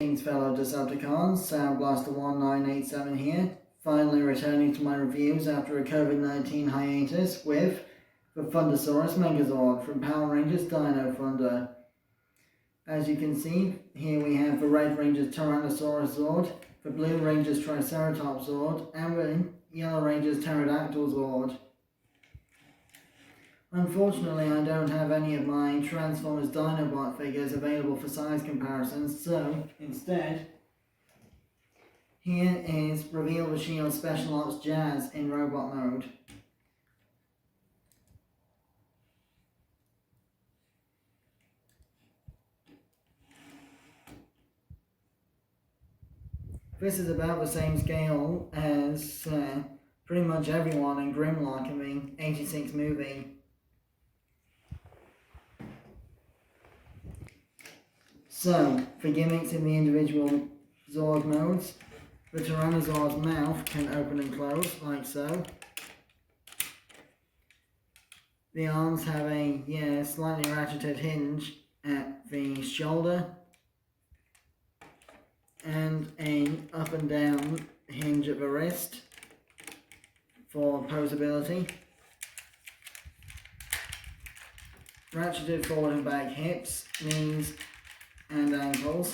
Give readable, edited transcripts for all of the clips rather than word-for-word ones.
Greetings fellow Decepticons, Sound Blaster 1987 here, finally returning to my reviews after a COVID-19 hiatus with the Thundersaurus Megazord from Power Rangers Dino Thunder. As you can see, here we have the Red Ranger's Tyrannosaurus Zord, the Blue Ranger's Triceratops Zord, and the Yellow Ranger's Pterodactyl Zord. Unfortunately, I don't have any of my Transformers Dinobot figures available for size comparisons, so instead, here is Reveal the Shield Special Ops Jazz in robot mode. This is about the same scale as pretty much everyone in Grimlock in the '86 movie. So, for gimmicks in the individual Zord modes, the Tyrannosaur's mouth can open and close, like so. The arms have a slightly ratcheted hinge at the shoulder, and an up and down hinge at the wrist for posability. Ratcheted forward and back hips, knees, and ankles.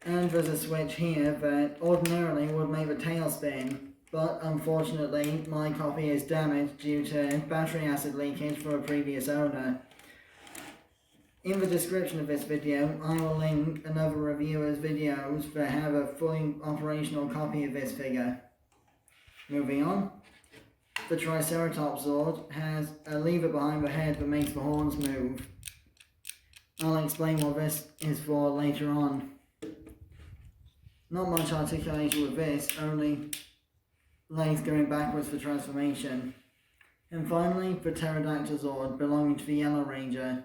And there's a switch here that ordinarily would make the tail spin, but unfortunately my copy is damaged due to battery acid leakage for a previous owner. In the description of this video, I will link another reviewer's videos that have a fully operational copy of this figure. Moving on. The Triceratops Zord has a lever behind the head that makes the horns move. I'll explain what this is for later on. Not much articulation with this, only legs going backwards for transformation. And finally, the Pterodactyl Zord belonging to the Yellow Ranger.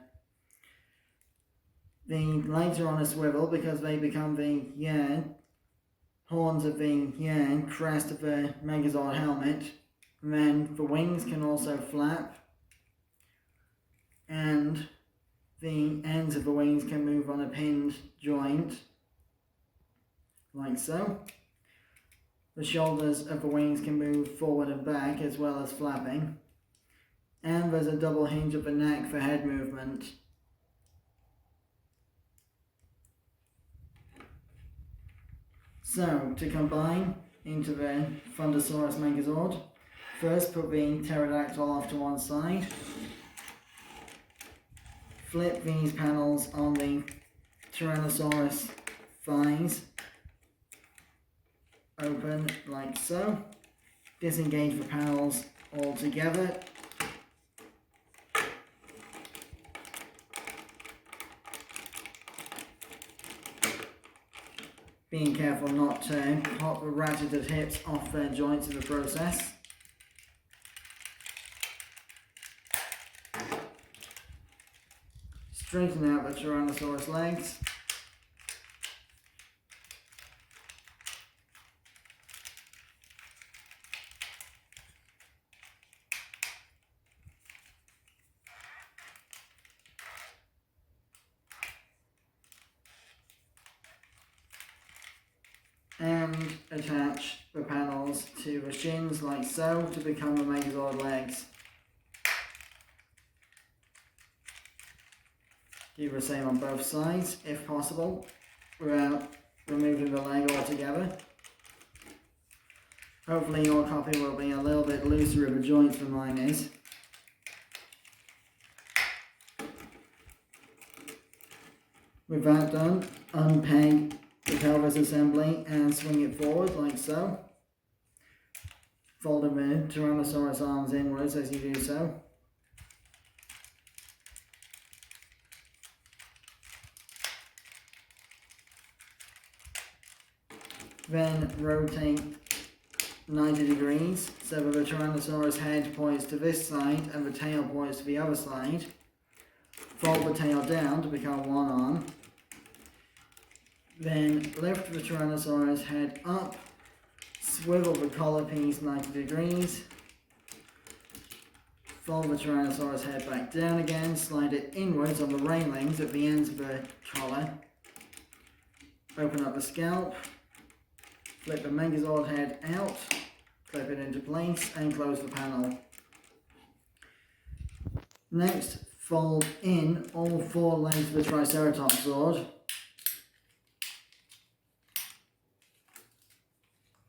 The legs are on a swivel because they become the horns of the crest of the Megazord helmet. And then the wings can also flap, and the ends of the wings can move on a pinned joint, like so. The shoulders of the wings can move forward and back as well as flapping, and there's a double hinge of the neck for head movement. So, to combine into the Thundersaurus Megazord, first put the pterodactyl off to one side, flip these panels on the Tyrannosaurus thighs open like so, disengage the panels all together, being careful not to pop the ratcheted hips off their joints in the process. Straighten out the Tyrannosaurus legs. And attach the panels to the shins like so to become the Megazord legs. Do the same on both sides, if possible, without removing the leg altogether. Hopefully your copy will be a little bit looser of a joint than mine is. With that done, unpeg the pelvis assembly and swing it forward like so. Folding the Tyrannosaurus arms inwards as you do so. Then rotate 90 degrees so that the Tyrannosaurus head points to this side and the tail points to the other side. Fold the tail down to become one arm. Then lift the Tyrannosaurus head up, swivel the collar piece 90 degrees, fold the Tyrannosaurus head back down again, slide it inwards on the railings at the ends of the collar. Open up the scalp, flip the Megazord head out, clip it into place and close the panel. Next, fold in all 4 legs of the Triceratops Zord.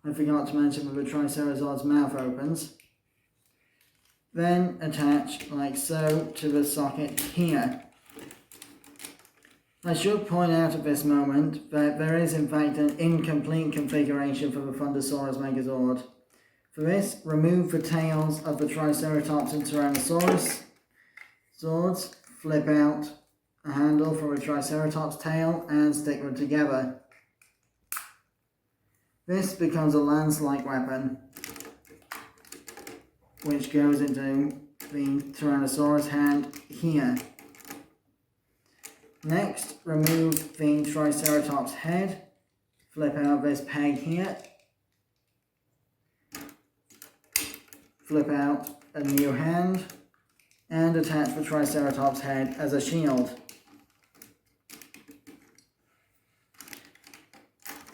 I forgot to mention that the Triceratop's mouth opens. Then attach like so to the socket here. I should point out at this moment that there is in fact an incomplete configuration for the Thundersaurus Megazord. For this, remove the tails of the Triceratops and Tyrannosaurus Zords, flip out a handle from the Triceratops tail and stick them together. This becomes a lance-like weapon, which goes into the Tyrannosaurus hand here. Next, remove the Triceratops head, flip out this peg here, flip out a new hand, and attach the Triceratops head as a shield.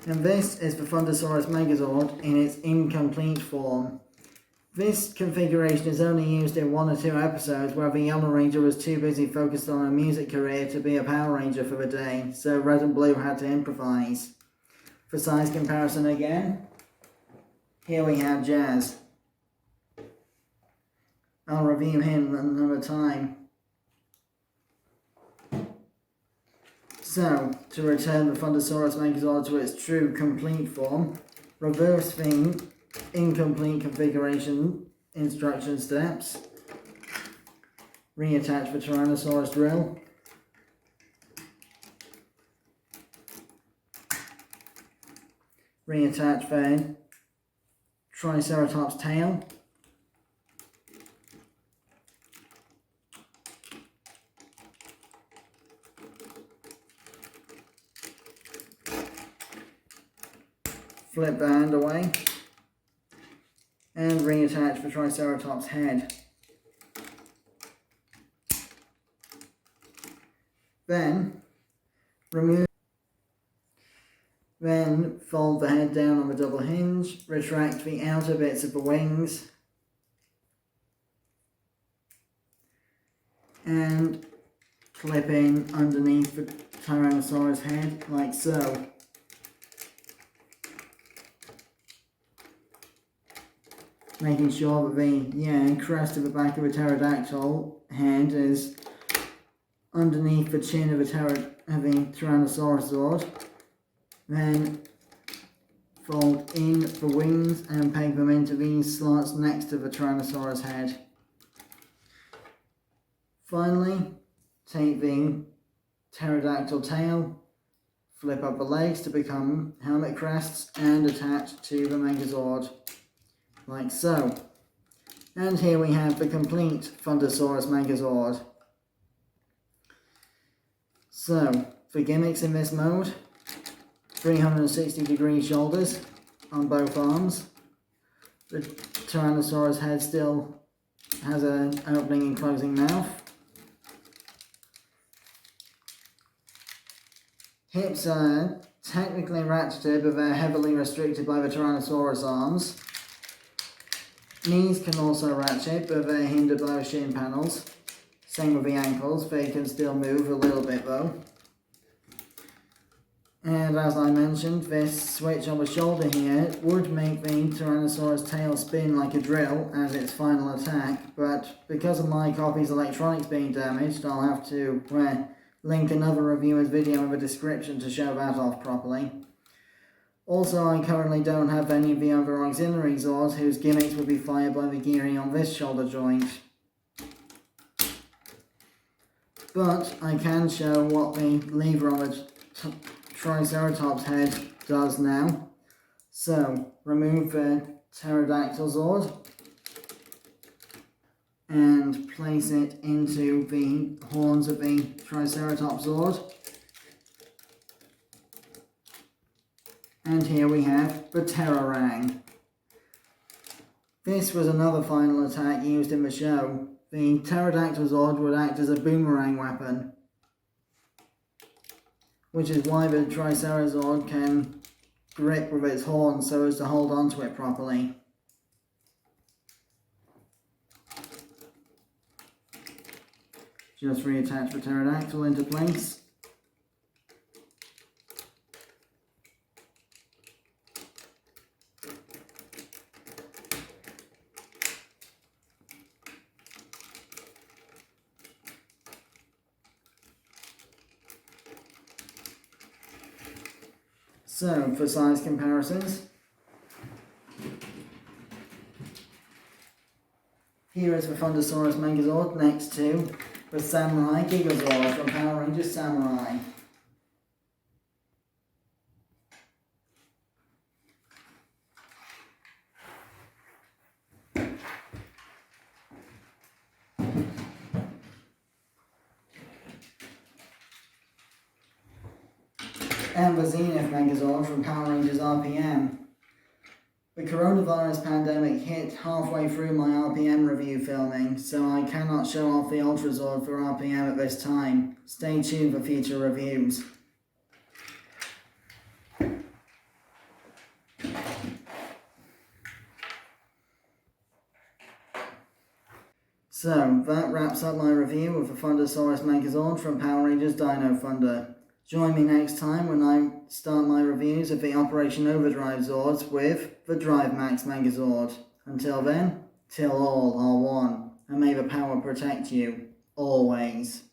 And this is the Thundersaurus Megazord in its incomplete form. This configuration is only used in 1 or 2 episodes where the Yellow Ranger was too busy focused on a music career to be a Power Ranger for the day, so Red and Blue had to improvise. For size comparison again, here we have Jazz. I'll review him another time. So, to return the Thundersaurus Megazord to its true complete form, reverse the incomplete configuration instruction steps, reattach the Tyrannosaurus drill, reattach the Triceratops tail, flip the hand away, and reattach the Triceratops head. Then fold the head down on the double hinge, retract the outer bits of the wings, and clip in underneath the Tyrannosaurus head like so. Making sure that the crest of the back of a pterodactyl head is underneath the chin of the Tyrannosaurus Zord. Then fold in the wings and peg them into these slots next to the Tyrannosaurus head. Finally, take the pterodactyl tail, flip up the legs to become helmet crests and attach to the Megazord. Like so. And here we have the complete Thundersaurus Megazord. So, for gimmicks in this mode, 360-degree shoulders on both arms. The Tyrannosaurus head still has an opening and closing mouth. Hips are technically ratcheted, but they're heavily restricted by the Tyrannosaurus arms. Knees can also ratchet, but they're hindered by the shin panels. Same with the ankles, they can still move a little bit though. And as I mentioned, this switch on the shoulder here would make the Tyrannosaurus tail spin like a drill as its final attack, but because of my copy's electronics being damaged, I'll have to link another reviewer's video in the description to show that off properly. Also, I currently don't have any of the other auxiliary Zords whose gimmicks would be fired by the gearing on this shoulder joint. But I can show what the lever on the Triceratops head does now. So, remove the pterodactyl Zord and place it into the horns of the Triceratops Zord. And here we have the Terrorang. This was another final attack used in the show. the Pterodactyl Zord would act as a boomerang weapon, which is why the Tricerazord can grip with its horns so as to hold onto it properly. Just reattach the pterodactyl into place. So, for size comparisons, here is the Thundersaurus Megazord next to the Samurai Gigazord from Power Rangers Samurai. And the Zenith Megazord from Power Rangers RPM. The coronavirus pandemic hit halfway through my RPM review filming, so I cannot show off the Ultrazord for RPM at this time. Stay tuned for future reviews. So, that wraps up my review of the Thundersaurus Megazord from Power Rangers Dino Thunder. Join me next time when I start my reviews of the Operation Overdrive Zords with the Drive Max Megazord. Until then, till all are one, and may the power protect you, always.